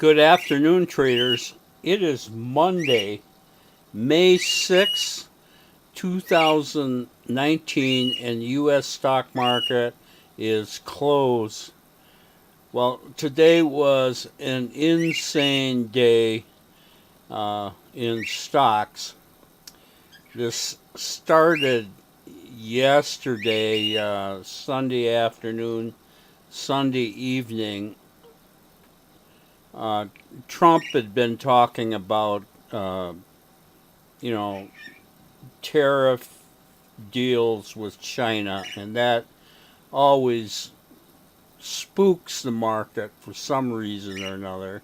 Good afternoon, traders. It is Monday, May 6th, 2019, and the U.S. stock market is closed. Well, today was an insane day in stocks. This started yesterday, Sunday afternoon, Sunday evening. Trump had been talking about, you know, tariff deals with China, and that always spooks the market for some reason or another.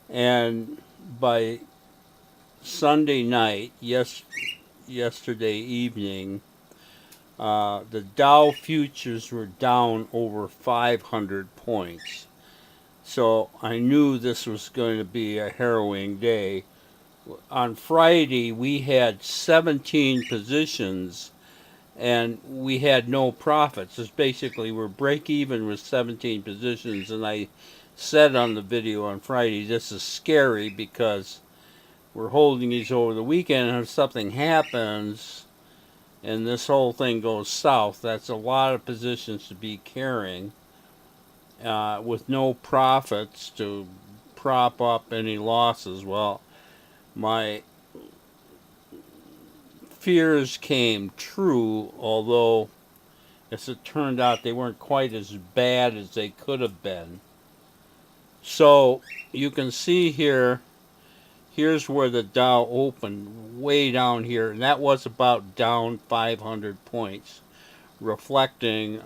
And by Sunday night, yesterday evening, the Dow futures were down over 500 points. So I knew this was going to be a harrowing day. On Friday, we had 17 positions and we had no profits. It's basically we're break even with 17 positions, and I said on the video on Friday, this is scary because we're holding these over the weekend, and if something happens and this whole thing goes south, that's a lot of positions to be carrying with no profits to prop up any losses. Well, my fears came true, although as it turned out they weren't quite as bad as they could have been. So you can see here, here's where the Dow opened, way down here, and that was about down 500 points, reflecting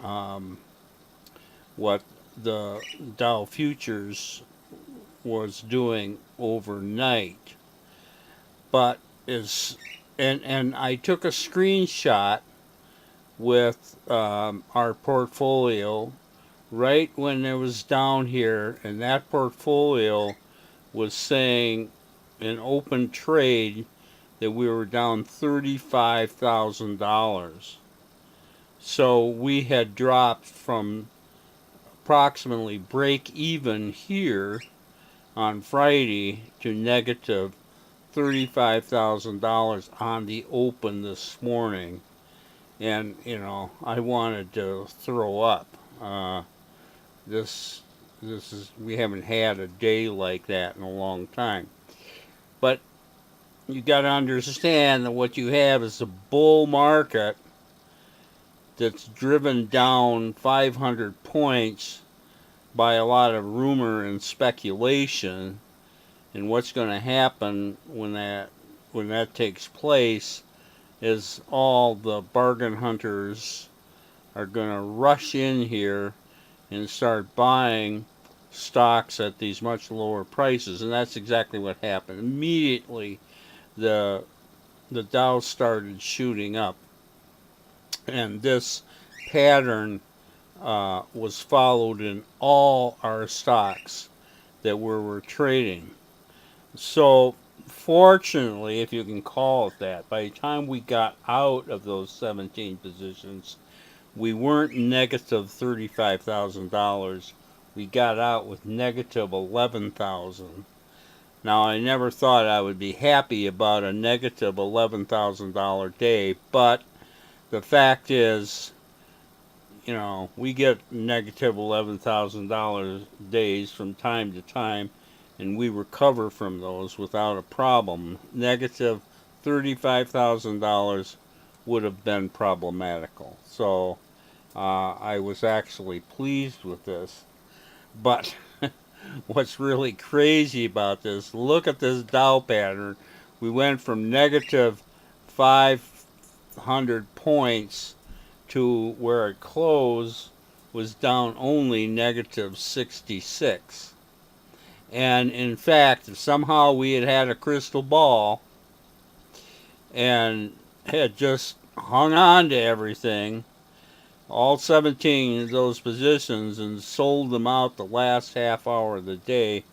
what the Dow futures was doing overnight. But and I took a screenshot with our portfolio right when it was down here, and that portfolio was saying in open trade that we were down $35,000. So we had dropped from approximately break even here on Friday to negative $35,000 on the open this morning. And I wanted to throw up. This is, we haven't had a day like that in a long time. But you got to understand that what you have is a bull market that's driven down 500 points by a lot of rumor and speculation. And what's going to happen when that takes place is all the bargain hunters are going to rush in here and start buying stocks at these much lower prices. And that's exactly what happened. Immediately the Dow started shooting up, and this pattern was followed in all our stocks that we were trading. So fortunately, if you can call it that, by the time we got out of those 17 positions, we weren't negative $35,000. We got out with negative $11,000. Now, I never thought I would be happy about a negative $11,000 day, but the fact is, we get negative $11,000 days from time to time, and we recover from those without a problem. Negative $35,000 would have been problematical. So I was actually pleased with this. But what's really crazy about this, look at this Dow pattern. We went from negative 500 points to where it closed was down only negative 66. And in fact, if somehow we had had a crystal ball and had just hung on to everything, all 17 of those positions, and sold them out the last half hour of the day,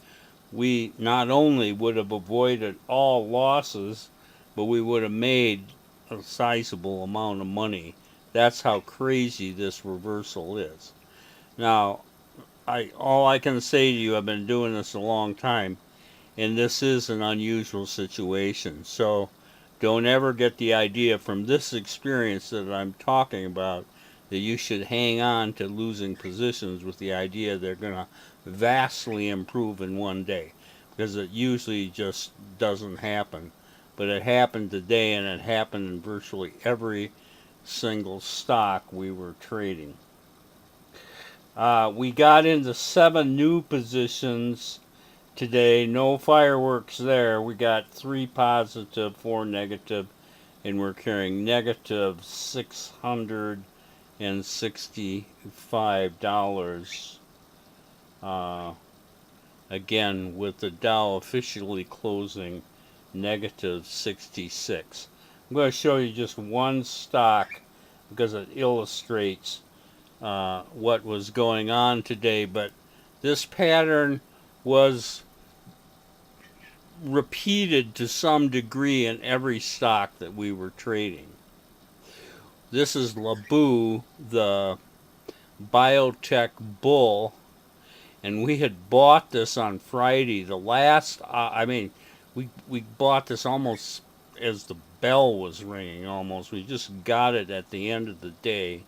we not only would have avoided all losses, but we would have made a sizable amount of money. That's how crazy this reversal is. Now, all I can say to you, I've been doing this a long time, and this is an unusual situation. So don't ever get the idea from this experience that I'm talking about that you should hang on to losing positions with the idea they're going to vastly improve in one day, because it usually just doesn't happen. But it happened today, and it happened in virtually every single stock we were trading. We got into 7 new positions today. No fireworks there. We got 3 positive, 4 negative, and we're carrying negative $665. Again, with the Dow officially closing negative 66. I'm going to show you just one stock because it illustrates what was going on today, but this pattern was repeated to some degree in every stock that we were trading. This is Laboo, the biotech bull, and we had bought this on Friday. The last, we bought this almost as the bell was ringing. Almost, we just got it at the end of the day.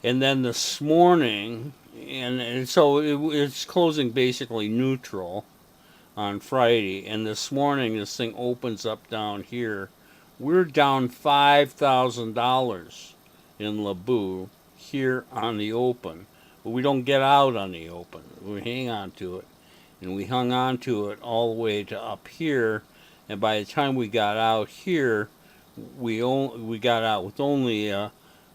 And then this morning, and so it's closing basically neutral on Friday. And this morning, this thing opens up down here. We're down $5,000 in Laboo here on the open. But we don't get out on the open. We hang on to it. And we hung on to it all the way to up here. And by the time we got out here, we got out with only a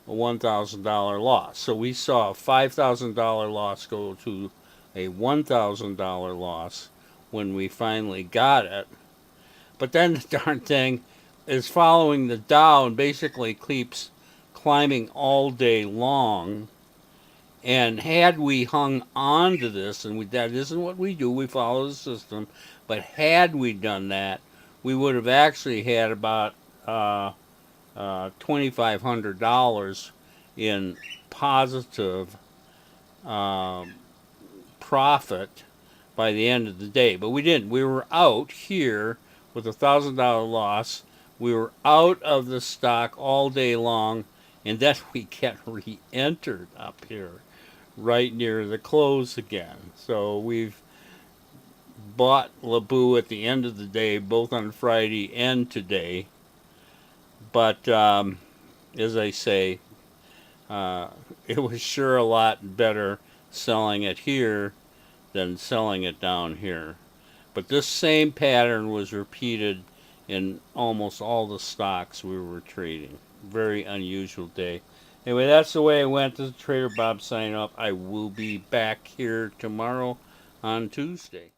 $1,000 loss. So we saw a $5,000 loss go to a $1,000 loss when we finally got it. But then the darn thing is following the Dow and basically keeps climbing all day long. And had we hung on to this, and that isn't what we do, we follow the system, but had we done that, we would have actually had about $2,500 in positive profit by the end of the day. But we didn't. We were out here with a $1,000 loss. We were out of the stock all day long, and then we get re-entered up here right near the close again. So we've bought Laboo at the end of the day, both on Friday and today. But as I say, it was sure a lot better selling it here than selling it down here. But this same pattern was repeated in almost all the stocks we were trading. Very unusual day. Anyway, that's the way it went. This is Trader Bob signing off. I will be back here tomorrow on Tuesday.